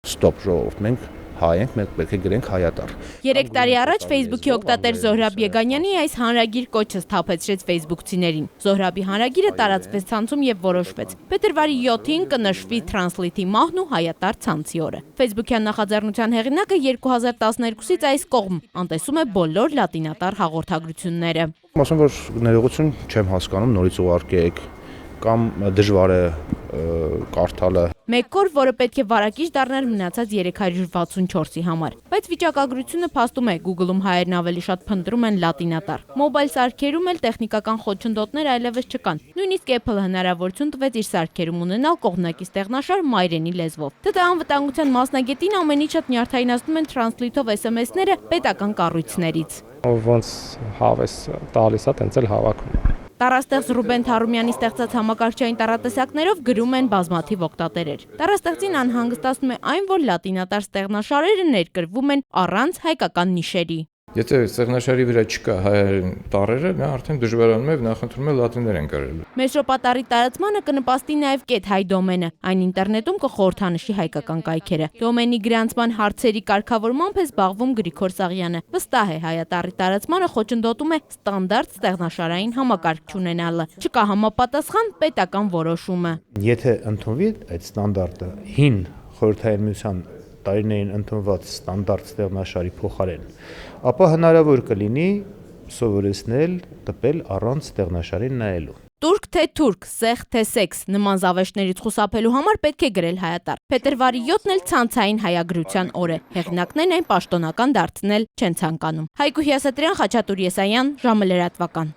Ստոպ ժողովուրդ, մենք հայ ենք, մենք պետք է գրենք հայատառ։ 3 տարի առաջ Facebook-ի օգտատեր Զոհրաբ Եգանյանի այս հանրագիր կոչը սթափեցրեց Facebook-ցիներին։ Զոհրաբի հանրագիրը տարածվեց ցանցում եւ որոշվեց. փետրվարի 7-ին կնշվի Translate-ի մահն ու հայատառ ցանցի օրը։ Facebook-յան նախաձեռնության հեղինակը 2012-ից այս կողմ անտեսում է բոլոր լատինատառ հաղորդագրությունները։ Ասեմ, որ ներողություն չեմ հասկանում, նորից ուղարկեք կամ դժվար է կարդալը։ Մեկ օր, որը պետք է վարակիչ դառնար մնացած 364-ի համար։ Բայց վիճակագրությունը փաստում է, Google-ում հայերն ավելի շատ փնտրում են լատինատառ։ Մոբայլ սարքերում էլ տեխնիկական խոչընդոտներ այլևս չկան։ Նույնիսկ Apple հնարավորություն տվեց իր սարքերում ունենալ կողմնակի ստեղնաշար մայրենի լեզվով։ ՏՏ անվտանգության մասնագետին ամենից շատ նյարդայնացնում են Translate-ով SMS-ները պետական կառույցներից։ Ոնց հավես տալիս է, տենց էլ հավաքում։ Տառաստեղծ Ռուբեն Թարումյանի ստեղծած համակարգչային տառատեսակներով գրում են բազմաթիվ օգտատերեր։ Տառաստեղծին անհանգստացնում է այն, որ լատինատառ ստեղնաշարերը ներկրվում են առանց հայկական նիշերի։ Եթե ստեղնաշարի վրա չկա հայերեն տառերը, նա արդեն դժվարանում է, նախընտրում է լատիներեն գրել։ Մետրոպատառի տարածմանը կնպաստի նաև .հայ դոմենը, այն ինտերնետում կխորհրդանշի հայկական կայքերը։ Դոմենի գրանցման հարցերի կարգավորմամբ է զբաղվում Գրիգոր Սաղյանը։ Վստահ է, հայատառի տարածմանը խոչընդոտում է ստանդարտ ստեղնաշարային համակարգ չունենալը։ Չկա համապատասխան պետական որոշումը։ Եթե ընդունվի այդ ստանդարտը հին խորհրդային միության տարիներին ընդունված ստանդարտ ստեղնաշարի փոխարեն, ապա հնարավոր կլինի սովորեցնել տպել առանց ստեղնաշարին նայելու։ Տուրք թե թուրք, սեխ թե սեքս նման զավեշտներից խուսափելու համար պետք է գրել հայատառ։ Փետրվարի 7-ն էլ ցանցային հայագրության օր է։ Հեղինակներն այն պաշտոնական դարձնել չեն ցանկանում։ Հայկու Հյասատրյան, Խաչատուր Եսայան, ժամը լրատվական։